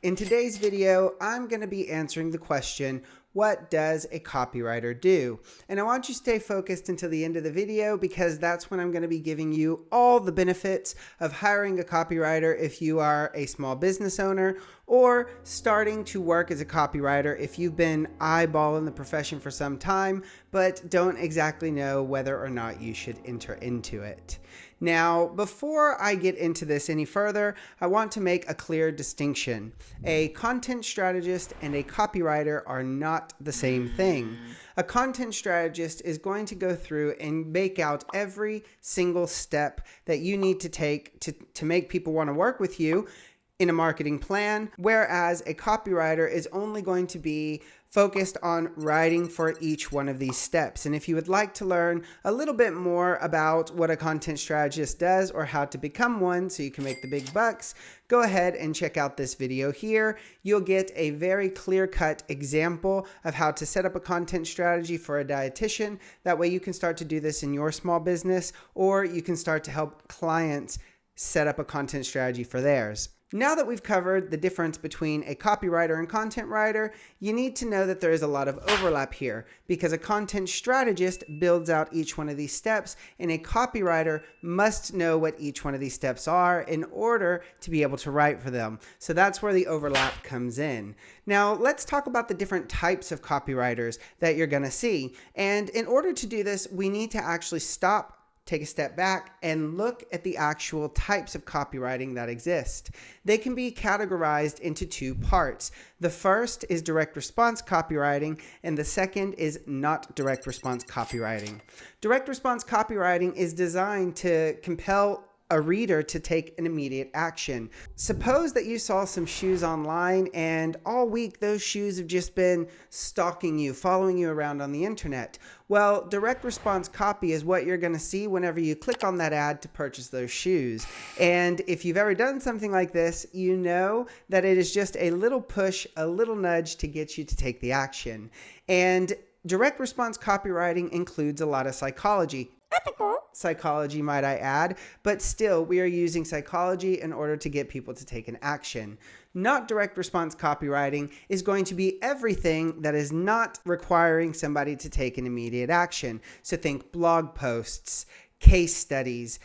In today's video, I'm going to be answering the question, what does a copywriter do? And I want you to stay focused until the end of the video because that's when I'm going to be giving you all the benefits of hiring a copywriter if you are a small business owner or starting to work as a copywriter if you've been eyeballing the profession for some time but don't exactly know whether or not you should enter into it. Now, before I get into this any further, I want to make a clear distinction. A content strategist and a copywriter are not the same thing. A content strategist is going to go through and make out every single step that you need to take to make people want to work with you in a marketing plan, whereas a copywriter is only going to be focused on writing for each one of these steps. And if you would like to learn a little bit more about what a content strategist does or how to become one so you can make the big bucks, go ahead and check out this video here. You'll get a very clear-cut example of how to set up a content strategy for a dietitian. That way you can start to do this in your small business, or you can start to help clients set up a content strategy for theirs. Now that we've covered the difference between a copywriter and content writer, you need to know that there is a lot of overlap here because a content strategist builds out each one of these steps and a copywriter must know what each one of these steps are in order to be able to write for them. So that's where the overlap comes in. Now let's talk about the different types of copywriters that you're going to see. And in order to do this, we need to actually stop, take a step back, and look at the actual types of copywriting that exist. They can be categorized into two parts. The first is direct response copywriting, and the second is not direct response copywriting. Direct response copywriting is designed to compel a reader to take an immediate action. Suppose that you saw some shoes online and all week those shoes have just been stalking you, following you around on the internet. Well, direct response copy is what you're going to see whenever you click on that ad to purchase those shoes. And if you've ever done something like this, you know that it is just a little push, a little nudge to get you to take the action. And direct response copywriting includes a lot of psychology. Ethical psychology, might I add, but still we are using psychology in order to get people to take an action. Not direct response copywriting is going to be everything that is not requiring somebody to take an immediate action. So think blog posts, case studies,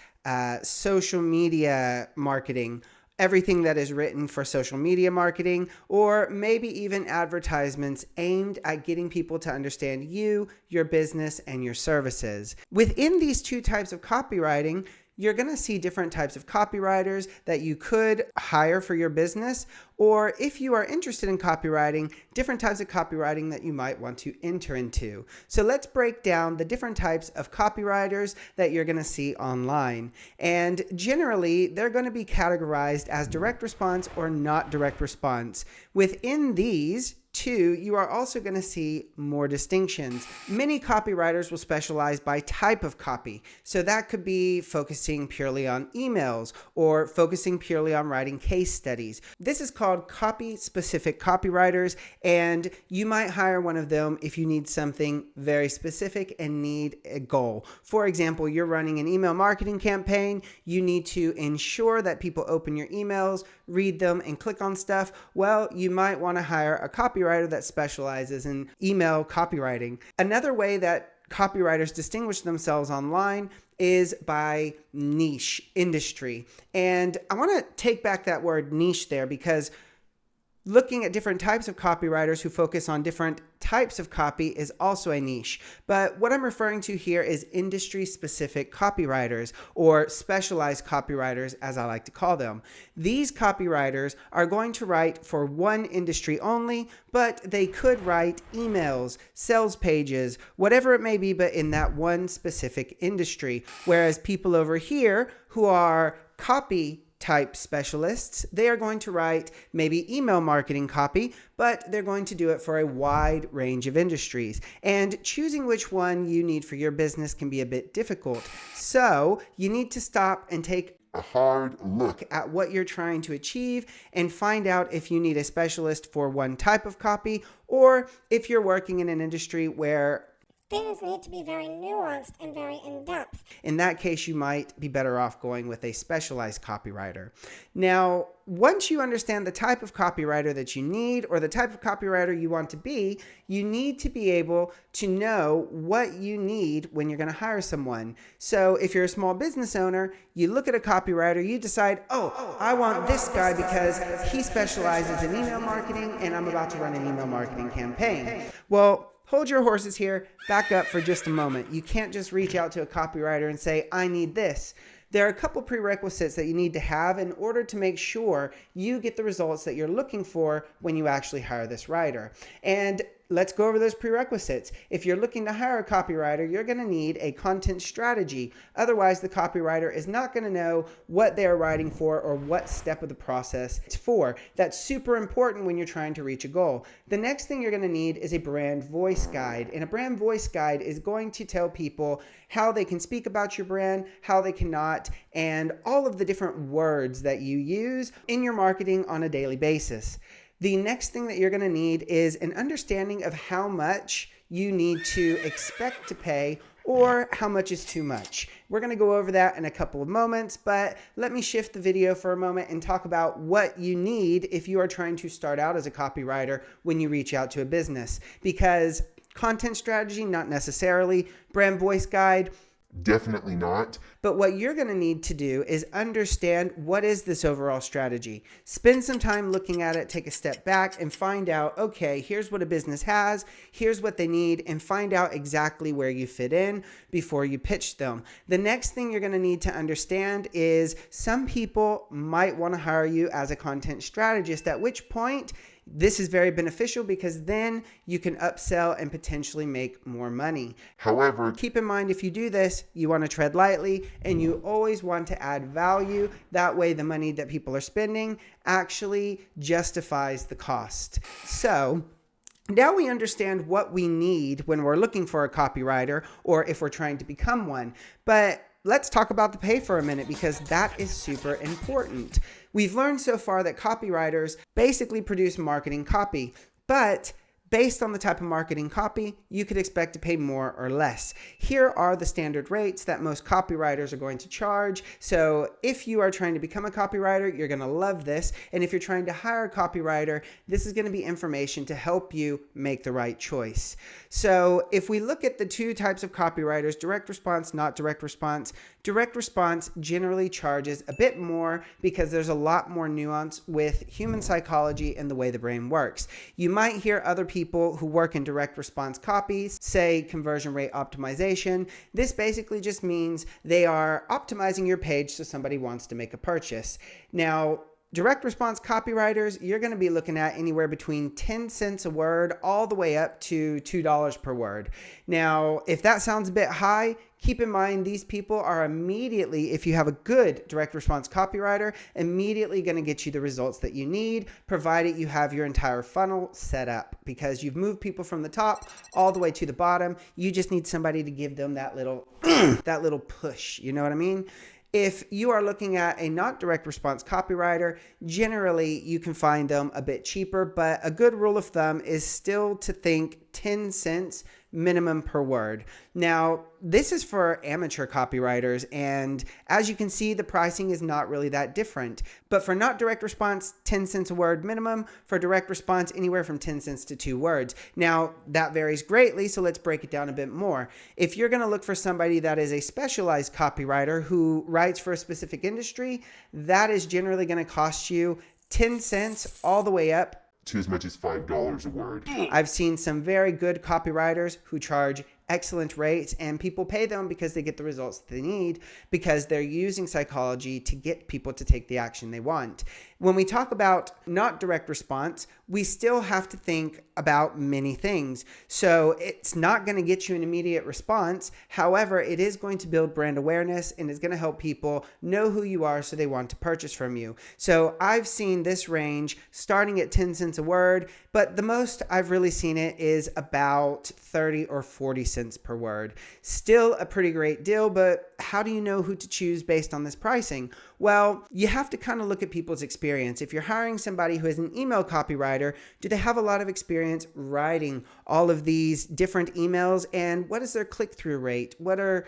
social media marketing, everything that is written for social media marketing, or maybe even advertisements aimed at getting people to understand you, your business, and your services. Within these two types of copywriting, you're going to see different types of copywriters that you could hire for your business, or if you are interested in copywriting, different types of copywriting that you might want to enter into. So let's break down the different types of copywriters that you're going to see online. And generally, they're going to be categorized as direct response or not direct response. Within these two, you are also going to see more distinctions. Many copywriters will specialize by type of copy. So that could be focusing purely on emails or focusing purely on writing case studies. This is called copy-specific copywriters, and you might hire one of them if you need something very specific and need a goal. For example, you're running an email marketing campaign. You need to ensure that people open your emails, read them, and click on stuff. Well, you might want to hire a copywriter that specializes in email copywriting. Another way that copywriters distinguish themselves online is by niche industry. And I want to take back that word niche there because looking at different types of copywriters who focus on different types of copy is also a niche. But what I'm referring to here is industry-specific copywriters or specialized copywriters, as I like to call them. These copywriters are going to write for one industry only, but they could write emails, sales pages, whatever it may be, but in that one specific industry. Whereas people over here who are copy type specialists, they are going to write maybe email marketing copy, but they're going to do it for a wide range of industries. And choosing which one you need for your business can be a bit difficult. So you need to stop and take a hard look at what you're trying to achieve and find out if you need a specialist for one type of copy or if you're working in an industry where things need to be very nuanced and very in-depth. In that case, you might be better off going with a specialized copywriter. Now, once you understand the type of copywriter that you need or the type of copywriter you want to be, you need to be able to know what you need when you're going to hire someone. So if you're a small business owner, you look at a copywriter, you decide, oh, I want this guy because he specializes in email marketing and I'm about to run an email marketing campaign. Well, hold your horses here, back up for just a moment. You can't just reach out to a copywriter and say, I need this. There are a couple prerequisites that you need to have in order to make sure you get the results that you're looking for when you actually hire this writer. And let's go over those prerequisites. If you're looking to hire a copywriter, you're going to need a content strategy. Otherwise, the copywriter is not going to know what they're writing for or what step of the process it's for. That's super important when you're trying to reach a goal. The next thing you're going to need is a brand voice guide. And a brand voice guide is going to tell people how they can speak about your brand, how they cannot, and all of the different words that you use in your marketing on a daily basis. The next thing that you're going to need is an understanding of how much you need to expect to pay or how much is too much. We're going to go over that in a couple of moments, but let me shift the video for a moment and talk about what you need if you are trying to start out as a copywriter when you reach out to a business. Because content strategy, not necessarily. Brand voice guide, definitely not. But what you're going to need to do is understand what is this overall strategy. Spend some time looking at it, take a step back and find out, okay, here's what a business has, here's what they need, and find out exactly where you fit in before you pitch them. The next thing you're going to need to understand is some people might want to hire you as a content strategist, at which point this is very beneficial because then you can upsell and potentially make more money. However, keep in mind, if you do this, you want to tread lightly and you always want to add value. That way the money that people are spending actually justifies the cost. So now we understand what we need when we're looking for a copywriter or if we're trying to become one. But let's talk about the pay for a minute because that is super important. We've learned so far that copywriters basically produce marketing copy, but based on the type of marketing copy, you could expect to pay more or less. Here are the standard rates that most copywriters are going to charge. So if you are trying to become a copywriter, you're going to love this. And if you're trying to hire a copywriter, this is going to be information to help you make the right choice. So if we look at the two types of copywriters, direct response, not direct response generally charges a bit more because there's a lot more nuance with human psychology and the way the brain works. You might hear other people who work in direct response copies say conversion rate optimization. This basically just means they are optimizing your page so somebody wants to make a purchase. Now, direct response copywriters, you're going to be looking at anywhere between 10 cents a word all the way up to $2 per word. Now, if that sounds a bit high, keep in mind these people are immediately, if you have a good direct response copywriter, immediately going to get you the results that you need, provided you have your entire funnel set up because you've moved people from the top all the way to the bottom. You just need somebody to give them that little, that little push. You know what I mean? If you are looking at a not direct response copywriter, generally you can find them a bit cheaper, but a good rule of thumb is still to think 10 cents minimum per word. Now, this is for amateur copywriters, and as you can see, the pricing is not really that different. But for not direct response, 10 cents a word minimum. For direct response, anywhere from 10 cents to 2 words. Now, that varies greatly, so let's break it down a bit more. If you're going to look for somebody that is a specialized copywriter who writes for a specific industry, that is generally going to cost you 10 cents all the way up to as much as $5 a word. I've seen some very good copywriters who charge excellent rates, and people pay them because they get the results they need because they're using psychology to get people to take the action they want. When we talk about not direct response, we still have to think about many things. So it's not going to get you an immediate response. However, it is going to build brand awareness and it's going to help people know who you are so they want to purchase from you. So I've seen this range starting at 10 cents a word, but the most I've really seen it is about 30 or 40 cents per word. Still a pretty great deal, but how do you know who to choose based on this pricing? Well, you have to kind of look at people's experience. If you're hiring somebody who is an email copywriter, do they have a lot of experience writing all of these different emails? And what is their click-through rate? What are,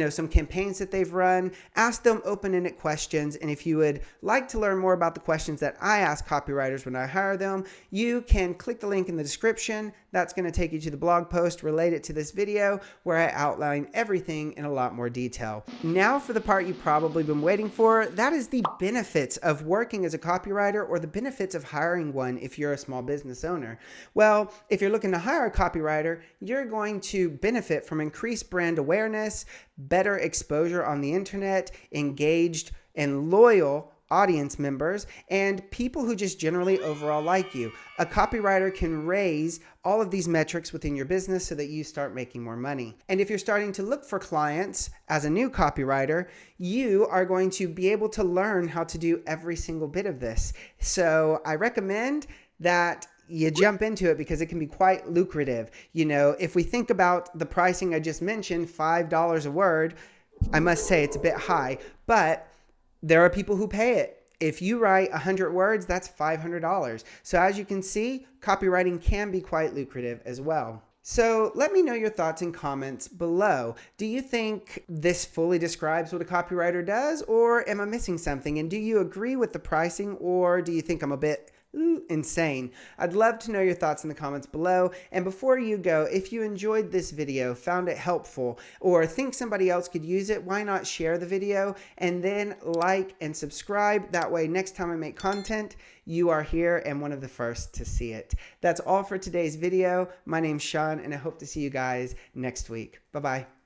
some campaigns that they've run? Ask them open-ended questions. And if you would like to learn more about the questions that I ask copywriters when I hire them, you can click the link in the description. That's going to take you to the blog post related to this video where I outline everything in a lot more detail. Now for the part you've probably been waiting for, that is the benefits of working as a copywriter, or the benefits of hiring one if you're a small business owner. Well, if you're looking to hire a copywriter, you're going to benefit from increased brand awareness, better exposure on the internet, engaged and loyal audience members, and people who just generally overall like you. A copywriter can raise all of these metrics within your business so that you start making more money. And if you're starting to look for clients as a new copywriter, you are going to be able to learn how to do every single bit of this. So I recommend that you jump into it because it can be quite lucrative. If we think about the pricing I just mentioned, $5 a word, I must say it's a bit high, but there are people who pay it. If you write 100 words, that's $500. So as you can see, copywriting can be quite lucrative as well. So let me know your thoughts and comments below. Do you think this fully describes what a copywriter does, or am I missing something? And do you agree with the pricing, or do you think I'm a bit insane? I'd love to know your thoughts in the comments below. And before you go, if you enjoyed this video, found it helpful, or think somebody else could use it, why not share the video and then like and subscribe? That way, next time I make content, you are here and one of the first to see it. That's all for today's video. My name's Sean, and I hope to see you guys next week. Bye-bye.